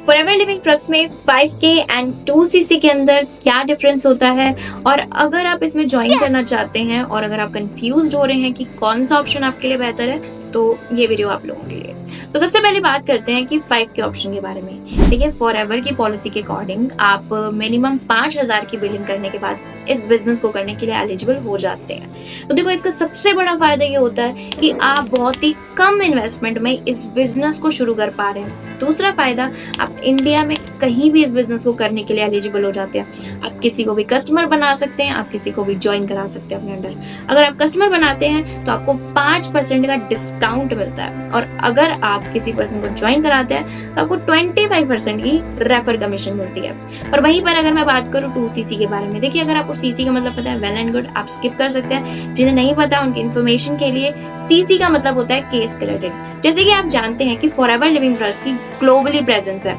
Forever living trucks में 5K and 2cc के अंदर क्या डिफरेंस होता है, और अगर आप इसमें ज्वाइन करना चाहते हैं और अगर आप कंफ्यूज हो रहे हैं कि कौन सा ऑप्शन आपके लिए बेहतर है, तो ये वीडियो आप लोगों के लिए। तो सबसे पहले बात करते हैं कि 5K ऑप्शन के बारे में। देखिए, फॉरएवर की पॉलिसी के अकॉर्डिंग आप मिनिमम 5,000 की बिलिंग करने के बाद इस बिजनेस को करने के लिए एलिजिबल हो जाते हैं। तो देखो, इसका सबसे बड़ा फायदा ये होता है कि आप बहुत ही कम इन्वेस्टमेंट में इस बिजनेस को शुरू कर पा रहे हैं। दूसरा फायदा, आप इंडिया में कहीं भी इस बिजनेस को करने के लिए एलिजिबल हो जाते हैं। आप किसी को भी कस्टमर बना सकते हैं, आप किसी को भी ज्वाइन करा सकते हैं अपने अंडर। अगर आप कस्टमर बनाते हैं तो आपको 5% का डिस्काउंट मिलता है, और अगर आप किसी पर्सन को ज्वाइन कराते हैं तो आपको 25% की रेफर कमीशन मिलती है। और वहीं पर अगर मैं बात करूँ 2cc के बारे में, देखिए, अगर आपको सीसी का मतलब पता है, वेल एंड गुड, आप स्किप कर सकते हैं। जिन्हें नहीं पता उनकी इन्फॉर्मेशन के लिए, सीसी का मतलब होता है केस क्रेडिट। जैसे कि आप जानते हैं कि फॉरएवर लिविंग ट्रस्ट की ग्लोबली प्रेजेंस है।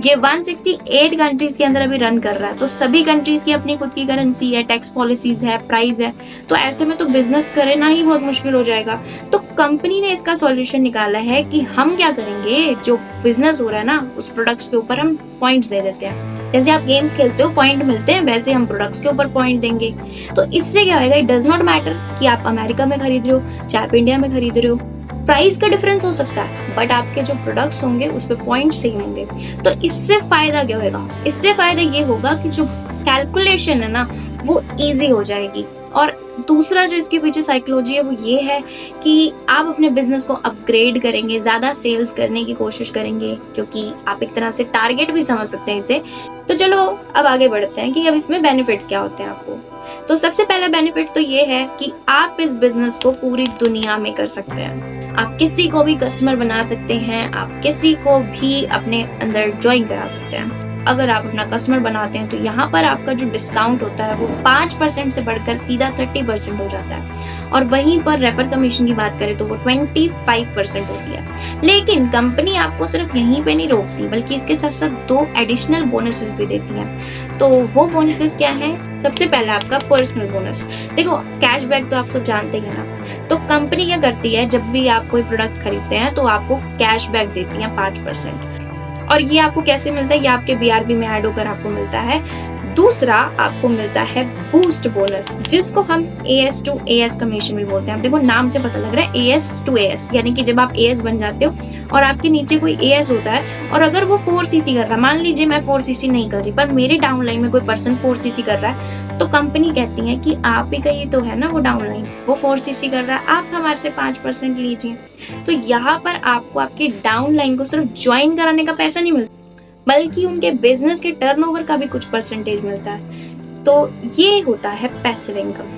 ये 168 कंट्रीज के अंदर अभी रन कर रहा है। तो सभी कंट्रीज की अपनी खुद की करेंसी है, टैक्स पॉलिसीज है, प्राइस है। तो ऐसे में तो बिजनेस करना ही बहुत मुश्किल हो जाएगा। तो कंपनी ने इसका सॉल्यूशन निकाला है कि हम क्या करेंगे, जो बिजनेस हो रहा है ना, उस प्रोडक्ट्स के ऊपर हम पॉइंट्स दे देते हैं। जैसे आप गेम्स खेलते हो, पॉइंट मिलते हैं, वैसे हम प्रोडक्ट्स के ऊपर पॉइंट देंगे। तो इससे क्या होगा, इट डज नॉट मैटर कि आप अमेरिका में खरीद रहे हो चाहे आप इंडिया में खरीद रहे हो। प्राइस का डिफरेंस हो सकता है, बट आपके जो प्रोडक्ट्स होंगे उस पे पॉइंट सेम होंगे। तो इससे फायदा क्या होगा, इससे फायदा ये होगा कि जो कैलकुलेशन है ना, वो इजी हो जाएगी। और दूसरा जो इसके पीछे साइकोलॉजी है वो ये है कि आप अपने बिजनेस को अपग्रेड करेंगे, ज्यादा सेल्स करने की कोशिश करेंगे, क्योंकि आप एक तरह से टारगेट भी समझ सकते हैं इसे। तो चलो अब आगे बढ़ते हैं कि अब इसमें बेनिफिट्स क्या होते हैं आपको। तो सबसे पहला बेनिफिट तो ये है कि आप इस बिजनेस को पूरी दुनिया में कर सकते हैं। आप किसी को भी कस्टमर बना सकते हैं, आप किसी को भी अपने अंदर ज्वाइन करा सकते हैं। अगर आप अपना कस्टमर बनाते हैं तो यहाँ पर आपका जो डिस्काउंट होता है वो 5% से बढ़कर सीधा 30% हो जाता है। और वहीं पर रेफर कमीशन की बात करें तो वो 25% होती है। लेकिन कंपनी आपको सिर्फ यहीं पे नहीं रोकती, बल्कि इसके साथ साथ 2 एडिशनल बोनसेस भी देती है। तो वो बोनसेस क्या है? सबसे पहला आपका पर्सनल बोनस। देखो, कैशबैक तो आप सब जानते हैं ना। तो कंपनी क्या करती है, जब भी आप कोई प्रोडक्ट खरीदते हैं तो आपको कैशबैक देती है 5%। और ये आपको कैसे मिलता है, ये आपके बीआरबी में ऐड होकर आपको मिलता है। दूसरा आपको मिलता है बूस्ट बोनस, जिसको हम AS to AS कमीशन भी बोलते हैं। आप देखो, नाम से पता लग रहा है AS to AS, यानी कि जब आप AS बन जाते हो और आपके नीचे कोई AS होता है, और अगर वो 4cc कर रहा है, मान लीजिए मैं 4cc नहीं कर रही पर मेरे डाउनलाइन में कोई पर्सन 4cc कर रहा है, तो कंपनी कहती है कि आप ही का ही तो है ना वो डाउनलाइन, वो 4cc कर रहा है, आप हमारे से 5% लीजिए। तो यहाँ पर आपको आपके डाउनलाइन को सिर्फ ज्वाइन कराने का पैसा नहीं मिलता, बल्कि उनके बिजनेस के टर्नओवर का भी कुछ परसेंटेज मिलता है। तो ये होता है passive income.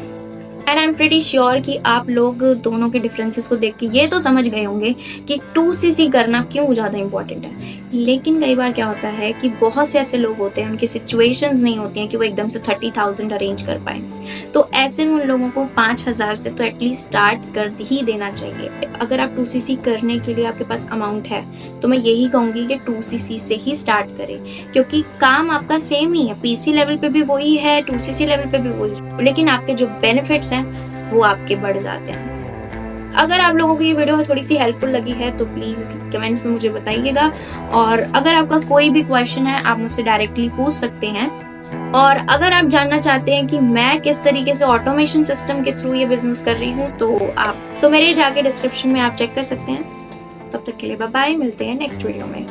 And I am pretty sure कि आप लोग दोनों के डिफरेंसेस को देख के ये तो समझ गए होंगे कि 2cc करना क्यों ज्यादा इंपॉर्टेंट है। लेकिन कई बार क्या होता है कि बहुत से ऐसे लोग होते हैं, उनकी सिचुएशंस नहीं होती हैं कि वो एकदम से 30,000 अरेंज कर पाए। तो ऐसे में उन लोगों को 5,000 से तो एटलीस्ट स्टार्ट कर ही देना चाहिए। अगर आप 2cc करने के लिए आपके पास अमाउंट है तो मैं यही कहूंगी कि 2cc से ही स्टार्ट करें, क्योंकि काम आपका सेम ही है। PC लेवल पे भी वही है, 2cc लेवल पे भी वही है, लेकिन आपके जो बेनिफिट्स हैं वो आपके बढ़ जाते हैं। अगर आप लोगों को ये वीडियो थोड़ी सी हेल्पफुल लगी है तो प्लीज कमेंट्स में मुझे बताइएगा। और अगर आपका कोई भी क्वेश्चन है आप मुझसे डायरेक्टली पूछ सकते हैं। और अगर आप जानना चाहते हैं कि मैं किस तरीके से ऑटोमेशन सिस्टम के थ्रू ये बिजनेस कर रही हूँ, तो मेरे जाके डिस्क्रिप्शन में आप चेक कर सकते हैं। तब तक के लिए बाय बाय, मिलते हैं नेक्स्ट वीडियो में।